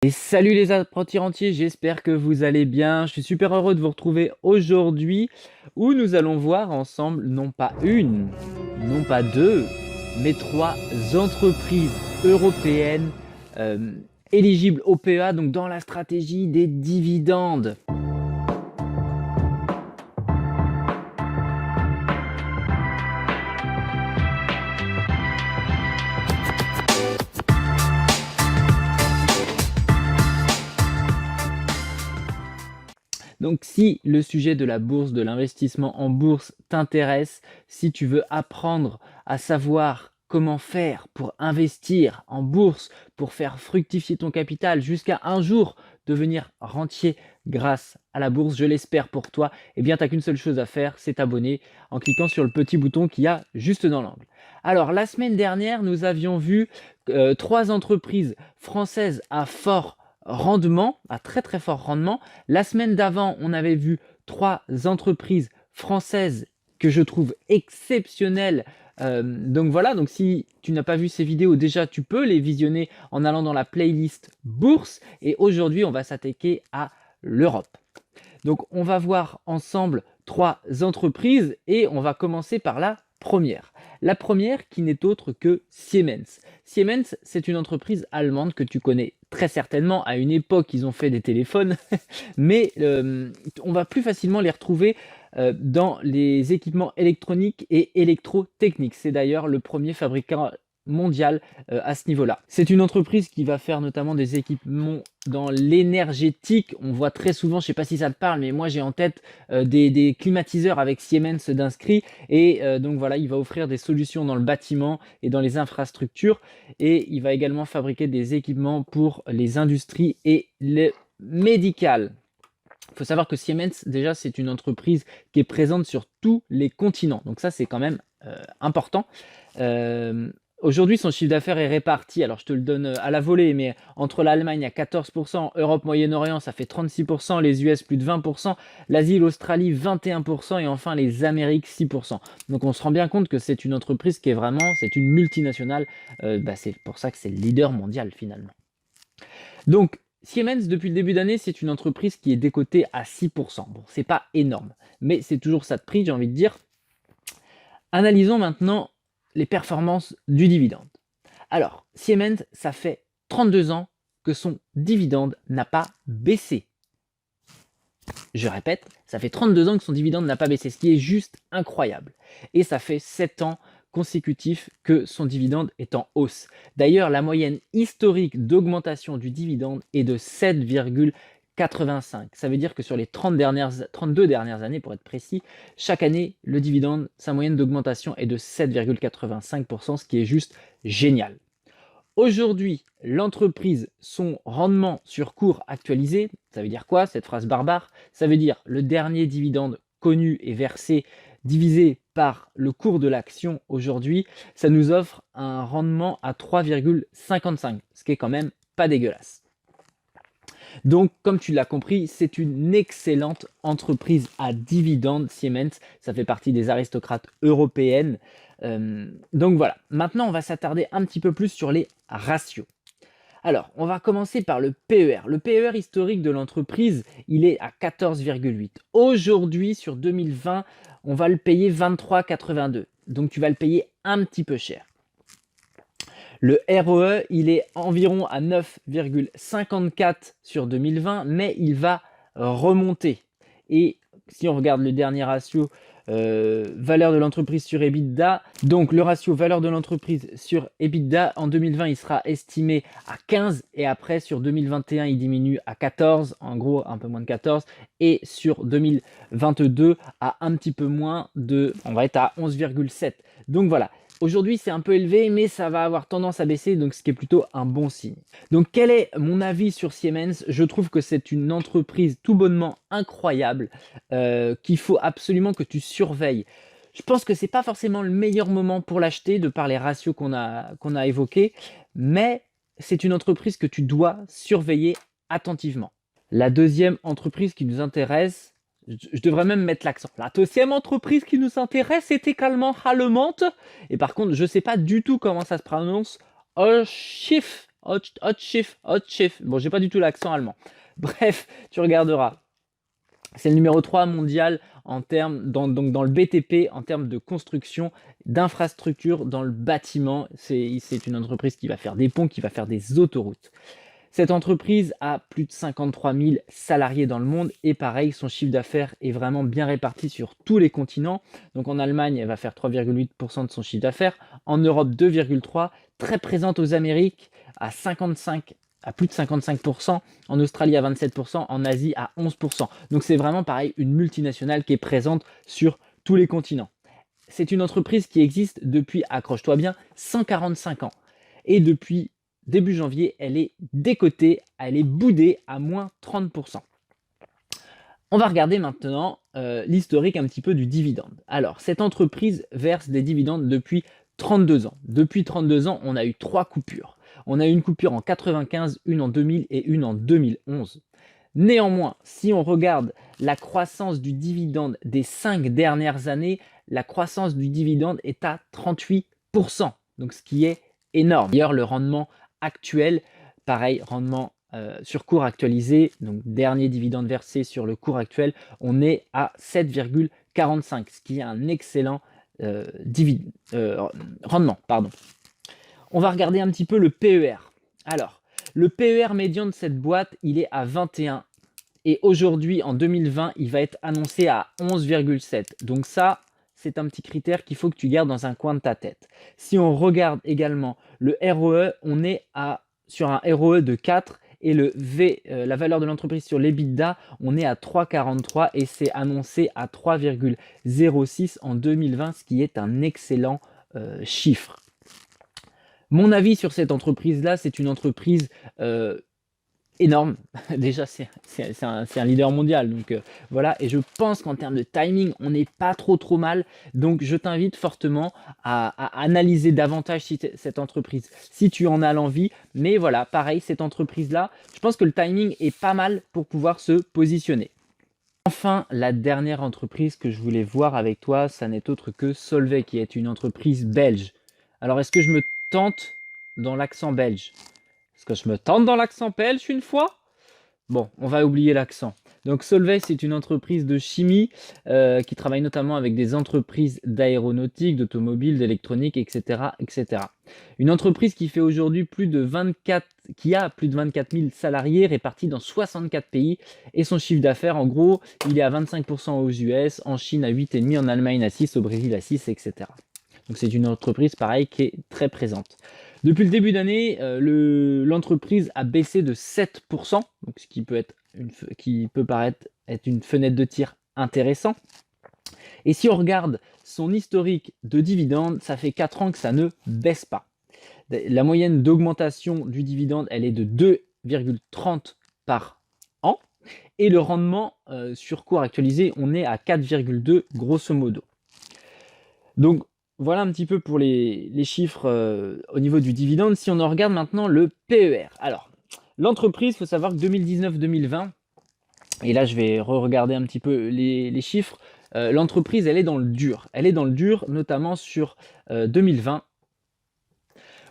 Et salut les apprentis rentiers, j'espère que vous allez bien. Je suis super heureux de vous retrouver aujourd'hui où nous allons voir ensemble non pas une, non pas deux, mais trois entreprises européennes euh, éligibles au PEA, donc dans la stratégie des dividendes. Donc si le sujet de la bourse, de l'investissement en bourse t'intéresse, si tu veux apprendre à savoir comment faire pour investir en bourse, pour faire fructifier ton capital jusqu'à un jour devenir rentier grâce à la bourse, je l'espère pour toi, eh bien tu n'as qu'une seule chose à faire, c'est t'abonner en cliquant sur le petit bouton qu'il y a juste dans l'angle. Alors la semaine dernière, nous avions vu trois entreprises françaises à fort rendement, à très très fort rendement. La semaine d'avant, on avait vu trois entreprises françaises que je trouve exceptionnelles. Donc voilà, donc si tu n'as pas vu ces vidéos, déjà tu peux les visionner en allant dans la playlist bourse. Et aujourd'hui, on va s'attaquer à l'Europe. Donc on va voir ensemble trois entreprises et on va commencer par la première. La première qui n'est autre que Siemens. Siemens, c'est une entreprise allemande que tu connais très certainement. À une époque, ils ont fait des téléphones, mais on va plus facilement les retrouver dans les équipements électroniques et électrotechniques. C'est d'ailleurs le premier fabricant mondial à ce niveau-là. C'est une entreprise qui va faire notamment des équipements dans l'énergétique. On voit très souvent, je ne sais pas si ça te parle, mais moi j'ai en tête des climatiseurs avec Siemens d'inscrits. Et donc voilà, il va offrir des solutions dans le bâtiment et dans les infrastructures. Et il va également fabriquer des équipements pour les industries et le médical. Il faut savoir que Siemens, déjà, c'est une entreprise qui est présente sur tous les continents. Donc ça, c'est quand même important. Euh, Aujourd'hui, son chiffre d'affaires est réparti, alors je te le donne à la volée, mais entre l'Allemagne à 14%, Europe, Moyen-Orient, ça fait 36%, les US plus de 20%, l'Asie, l'Australie 21% et enfin les Amériques 6%. Donc on se rend bien compte que c'est une entreprise qui est vraiment, c'est une multinationale, c'est pour ça que c'est le leader mondial finalement. Donc Siemens, depuis le début d'année, c'est une entreprise qui est décotée à 6%. Bon, c'est pas énorme, mais c'est toujours ça de prix, j'ai envie de dire. Analysons maintenant les performances du dividende. Alors, Siemens, ça fait 32 ans que son dividende n'a pas baissé. Je répète, ça fait 32 ans que son dividende n'a pas baissé, ce qui est juste incroyable. Et ça fait 7 ans consécutifs que son dividende est en hausse. D'ailleurs, la moyenne historique d'augmentation du dividende est de 7,85. Ça veut dire que sur les 32 dernières années, pour être précis, chaque année, le dividende, sa moyenne d'augmentation est de 7,85%, ce qui est juste génial. Aujourd'hui, l'entreprise, son rendement sur cours actualisé, ça veut dire quoi cette phrase barbare? Ça veut dire le dernier dividende connu et versé divisé par le cours de l'action aujourd'hui, ça nous offre un rendement à 3,55, ce qui est quand même pas dégueulasse. Donc, comme tu l'as compris, c'est une excellente entreprise à dividendes. Siemens, ça fait partie des aristocrates européennes. Donc voilà, maintenant on va s'attarder un petit peu plus sur les ratios. Alors, on va commencer par le PER. Le PER historique de l'entreprise, il est à 14,8. Aujourd'hui, sur 2020, on va le payer 23,82. Donc tu vas le payer un petit peu cher. Le ROE, il est environ à 9,54 sur 2020, mais il va remonter. Et si on regarde le dernier ratio valeur de l'entreprise sur EBITDA, donc le ratio valeur de l'entreprise sur EBITDA, en 2020, il sera estimé à 15 et après sur 2021, il diminue à 14, en gros un peu moins de 14, et sur 2022 à un petit peu moins de, on va être à 11,7. Donc voilà. Aujourd'hui, c'est un peu élevé, mais ça va avoir tendance à baisser, donc ce qui est plutôt un bon signe. Donc, quel est mon avis sur Siemens? Je trouve que c'est une entreprise tout bonnement incroyable qu'il faut absolument que tu surveilles. Je pense que c'est pas forcément le meilleur moment pour l'acheter, de par les ratios qu'on a évoqués, mais c'est une entreprise que tu dois surveiller attentivement. La deuxième entreprise qui nous intéresse, je devrais même mettre l'accent. La deuxième entreprise qui nous intéresse est également allemande. Et par contre, je ne sais pas du tout comment ça se prononce. Schiff. Hot Schiff. Bon, j'ai pas du tout l'accent allemand. Bref, tu regarderas. C'est le numéro 3 mondial en termes, donc dans le BTP, en termes de construction, d'infrastructures dans le bâtiment. C'est une entreprise qui va faire des ponts, qui va faire des autoroutes. Cette entreprise a plus de 53 000 salariés dans le monde et pareil, son chiffre d'affaires est vraiment bien réparti sur tous les continents. Donc en Allemagne, elle va faire 3,8% de son chiffre d'affaires, en Europe 2,3%, très présente aux Amériques à plus de 55%, en Australie à 27%, en Asie à 11%. Donc c'est vraiment pareil, une multinationale qui est présente sur tous les continents. C'est une entreprise qui existe depuis, accroche-toi bien, 145 ans. Et depuis début janvier, elle est décotée, elle est boudée à moins 30%. On va regarder maintenant l'historique un petit peu du dividende. Alors, cette entreprise verse des dividendes depuis 32 ans. Depuis 32 ans, on a eu 3 coupures. On a eu une coupure en 95, une en 2000 et une en 2011. Néanmoins, si on regarde la croissance du dividende des 5 dernières années, la croissance du dividende est à 38%, donc ce qui est énorme. D'ailleurs, le rendement actuel, pareil, rendement sur cours actualisé, donc dernier dividende versé sur le cours actuel, on est à 7,45, ce qui est un excellent rendement. On va regarder un petit peu le PER. Alors, le PER médian de cette boîte, il est à 21. Et aujourd'hui, en 2020, il va être annoncé à 11,7. Donc ça, c'est un petit critère qu'il faut que tu gardes dans un coin de ta tête. Si on regarde également le ROE, on est sur un ROE de 4 et la valeur de l'entreprise sur l'EBITDA, on est à 3,43 et c'est annoncé à 3,06 en 2020, ce qui est un excellent chiffre. Mon avis sur cette entreprise-là, c'est une entreprise énorme. Déjà, c'est un leader mondial. Donc voilà, et je pense qu'en termes de timing, on n'est pas trop mal. Donc je t'invite fortement à analyser davantage cette entreprise, si tu en as l'envie. Mais voilà, pareil, cette entreprise-là, je pense que le timing est pas mal pour pouvoir se positionner. Enfin, la dernière entreprise que je voulais voir avec toi, ça n'est autre que Solvay, qui est une entreprise belge. Alors, est-ce que je me tente dans l'accent belge? Est-ce que je me tente dans l'accent belge une fois? Bon, on va oublier l'accent. Donc Solvay, c'est une entreprise de chimie qui travaille notamment avec des entreprises d'aéronautique, d'automobile, d'électronique, etc., etc. Une entreprise qui fait aujourd'hui qui a plus de 24 000 salariés répartis dans 64 pays et son chiffre d'affaires, en gros, il est à 25% aux US, en Chine à 8,5%, en Allemagne à 6%, au Brésil à 6%, etc. Donc c'est une entreprise, pareil, qui est très présente. Depuis le début d'année, l'entreprise a baissé de 7%, donc ce qui peut paraître être une fenêtre de tir intéressant. Et si on regarde son historique de dividendes, ça fait 4 ans que ça ne baisse pas. La moyenne d'augmentation du dividende, elle est de 2,30 par an. Et le rendement sur cours actualisé, on est à 4,2 grosso modo. Donc, voilà un petit peu pour les chiffres au niveau du dividende. Si on en regarde maintenant le PER. Alors, l'entreprise, il faut savoir que 2019-2020, et là je vais re-regarder un petit peu les chiffres, l'entreprise, elle est dans le dur. Elle est dans le dur, notamment sur 2020,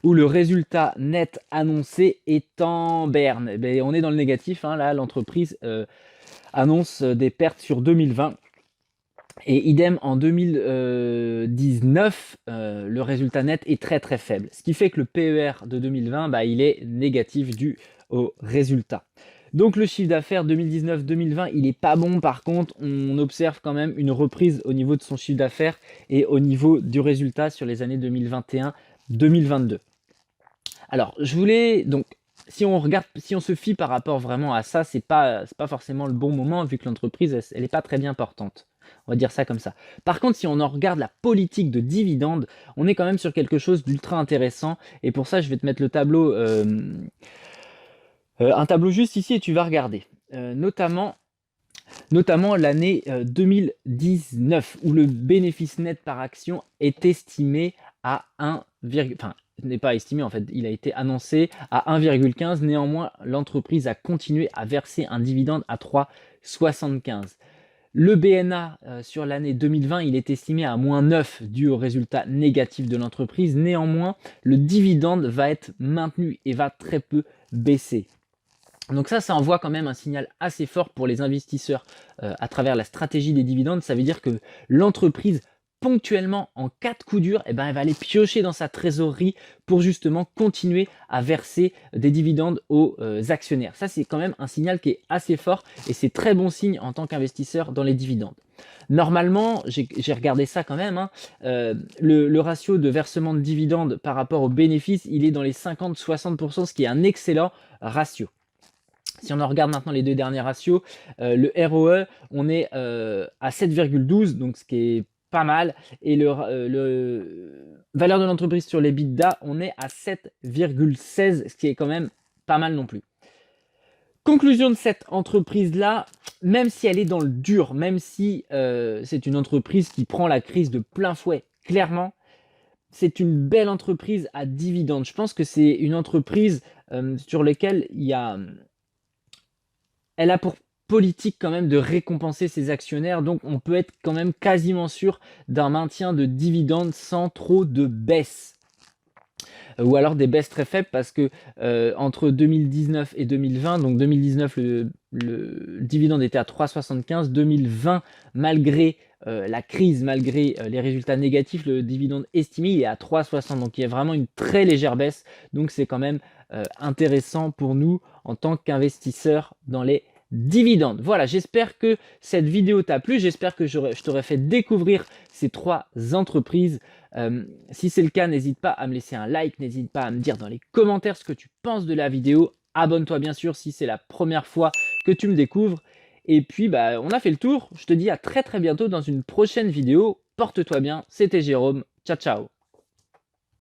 où le résultat net annoncé est en berne. On est dans le négatif, hein, là l'entreprise annonce des pertes sur 2020. Et idem en 2019, le résultat net est très faible. Ce qui fait que le PER de 2020, il est négatif dû au résultat. Donc le chiffre d'affaires 2019-2020, il n'est pas bon. Par contre, on observe quand même une reprise au niveau de son chiffre d'affaires et au niveau du résultat sur les années 2021-2022. Alors, si on se fie par rapport vraiment à ça, c'est pas forcément le bon moment vu que l'entreprise, elle n'est pas très bien portante. On va dire ça comme ça. Par contre, si on en regarde la politique de dividendes, on est quand même sur quelque chose d'ultra intéressant. Et pour ça, je vais te mettre le tableau, un tableau juste ici et tu vas regarder. Notamment l'année 2019, où le bénéfice net par action est estimé à n'est pas estimé en fait, il a été annoncé à 1,15. Néanmoins, l'entreprise a continué à verser un dividende à 3,75. Le BNA sur l'année 2020, il est estimé à -9 dû aux résultats négatifs de l'entreprise. Néanmoins, le dividende va être maintenu et va très peu baisser. Donc ça envoie quand même un signal assez fort pour les investisseurs à travers la stratégie des dividendes. Ça veut dire que l'entreprise, ponctuellement, en cas de coup dur, eh ben, elle va aller piocher dans sa trésorerie pour justement continuer à verser des dividendes aux actionnaires. Ça, c'est quand même un signal qui est assez fort et c'est très bon signe en tant qu'investisseur dans les dividendes. Normalement, j'ai regardé ça quand même, hein, le ratio de versement de dividendes par rapport aux bénéfices, il est dans les 50-60%, ce qui est un excellent ratio. Si on en regarde maintenant les deux derniers ratios, le ROE, on est à 7,12, donc ce qui est pas mal. Et le valeur de l'entreprise sur l'EBITDA, on est à 7,16, ce qui est quand même pas mal non plus. Conclusion de cette entreprise-là, même si elle est dans le dur, même si c'est une entreprise qui prend la crise de plein fouet, clairement, c'est une belle entreprise à dividendes. Je pense que c'est une entreprise sur laquelle elle a pour politique quand même de récompenser ses actionnaires, donc on peut être quand même quasiment sûr d'un maintien de dividendes sans trop de baisse. Ou alors des baisses très faibles parce que entre 2019 et 2020, donc 2019 le dividende était à 3,75, 2020 malgré la crise, malgré les résultats négatifs, le dividende estimé il est à 3,60, donc il y a vraiment une très légère baisse, donc c'est quand même intéressant pour nous en tant qu'investisseurs dans les dividendes. Voilà, j'espère que cette vidéo t'a plu, j'espère que je t'aurai fait découvrir ces trois entreprises. Si c'est le cas, n'hésite pas à me laisser un like, n'hésite pas à me dire dans les commentaires ce que tu penses de la vidéo. Abonne-toi bien sûr si c'est la première fois que tu me découvres. Et puis, on a fait le tour. Je te dis à très bientôt dans une prochaine vidéo. Porte-toi bien, c'était Jérôme. Ciao, ciao.